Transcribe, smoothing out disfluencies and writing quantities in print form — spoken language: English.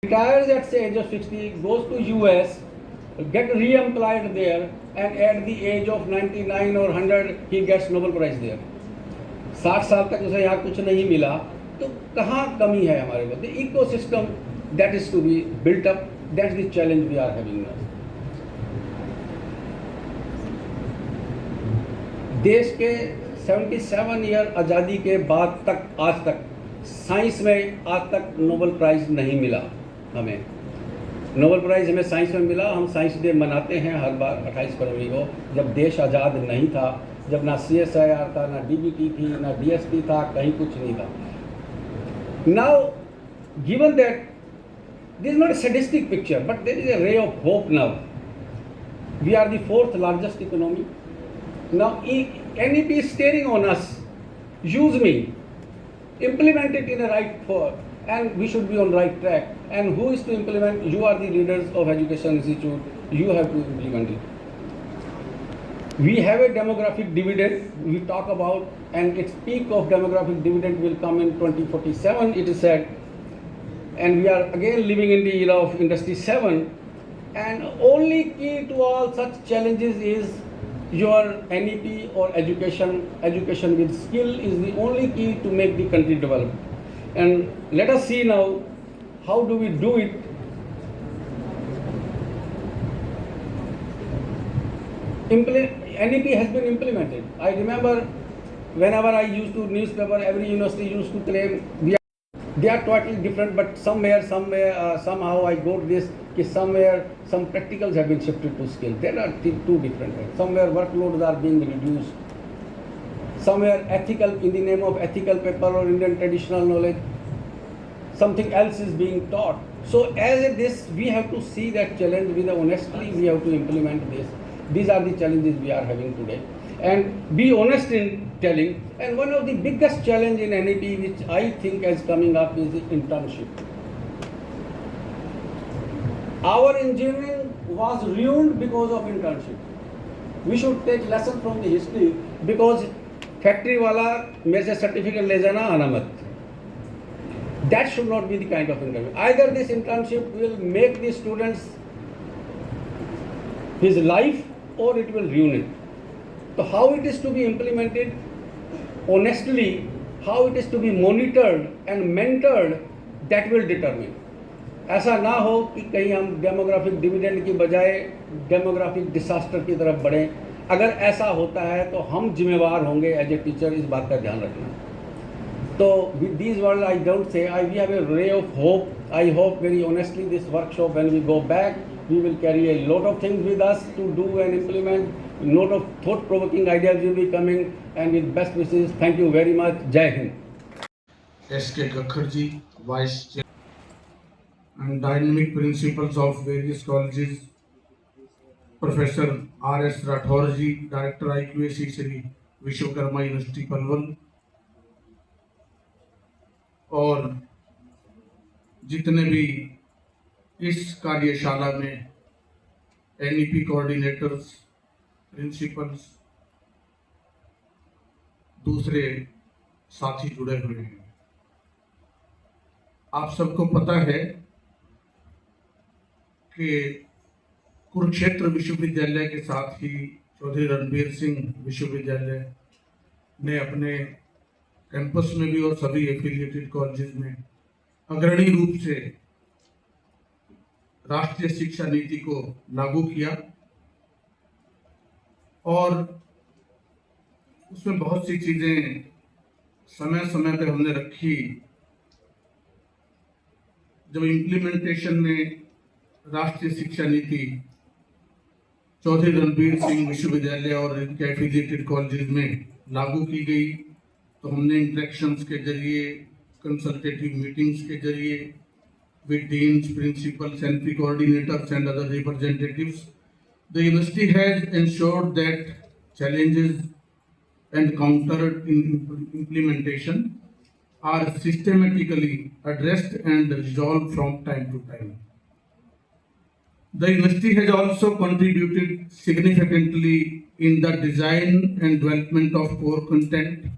retires at the age of 60, goes to US, get re-employed there, and at the age of 99 or 100 he gets Nobel Prize there. 60 साल तक उसे यहाँ कुछ नहीं मिला, तो कहाँ कमी है हमारे को? The ecosystem that is to be built up, that's the challenge we are having now. देश के 77 ईयर आज़ादी के बाद तक आज तक साइंस में आज तक नोबेल प्राइज़ नहीं मिला हमें। नोबेल प्राइज़ हमें साइंस में मिला। हम साइंस डे मनाते हैं हर बार 28 फरवरी को, जब देश आज़ाद नहीं था, जब ना CSIR था, ना DBT थी, ना DSP था, कहीं कुछ नहीं था। Now given that this is not a sadistic picture, but there is a ray of hope now. We are the 4th largest economy. Now NEP is staring on us. Use me. Implement it in a right form, and we should be on right track. And who is to implement? You are the leaders of Education Institute. You have to implement it. We have a demographic dividend we talk about, and its peak of demographic dividend will come in 2047, it is said. And we are again living in the era of Industry 7. And only key to all such challenges is your NEP or education with skill is the only key to make the country develop. And let us see now how do we do it. NEP has been implemented. I remember whenever I used to newspaper, every university used to claim they are totally different, but somehow I got this, somewhere some practicals have been shifted to skill. There are two different things. Somewhere workloads are being reduced. Somewhere ethical, in the name of ethical paper or Indian traditional knowledge, something else is being taught. So as this, we have to see that challenge with honestly. We have to implement this. These are the challenges we are having today, and be honest in telling. And one of the biggest challenge in NEP, which I think is coming up, is the internship. Our engineering was ruined because of internship. We should take lesson from the history, because factory wala mere se certificate le jana आना मत. That should not be the kind of internship. Either this internship will make the students his life, or it will ruin it. So how it is to be implemented honestly, how it is to be monitored and mentored, that will determine. ऐसा ना हो कि कहीं हम demographic dividend की बजाय demographic disaster की तरफ बढ़ें। अगर ऐसा होता है तो हम जिम्मेवार होंगे एज ए टीचर, इस बात का ध्यान रखना। तो with these word I don't say we have a ray of hope. I hope very honestly this workshop when we go back we will carry a lot of things with us to do and implement. A lot of thought-provoking ideas will be coming, and with best wishes, thank you very much. Jai Hind. S.K. Gakharji, Vice Chair, and dynamic principals of various colleges, Professor R.S. Rathorji, Director IQAC Shri Vishwakarma university Palwal, और जितने भी इस कार्यशाला में NEP coordinators, principles, दूसरे साथी जुड़े हुए हैं। आप सबको पता है कि कुरुक्षेत्र विश्वविद्यालय के साथ ही चौधरी रणबीर सिंह विश्वविद्यालय ने अपने कैंपस में भी और सभी एफिलिएटेड कॉलेजेस में अग्रणी रूप से राष्ट्रीय शिक्षा नीति को लागू किया, और उसमें बहुत सी चीजें समय समय पर हमने रखी। जब इम्प्लीमेंटेशन में राष्ट्रीय शिक्षा नीति चौधरी रणबीर सिंह विश्वविद्यालय और इनके एफिलिएटेड कॉलेजेस में लागू की गई, तो हमने इंटरेक्शंस के जरिए, कंसल्टेटिव मीटिंग्स के जरिए with deans, principals, NP coordinators and other representatives, the university has ensured that challenges encountered in implementation are systematically addressed and resolved from time to time. The university has also contributed significantly in the design and development of core content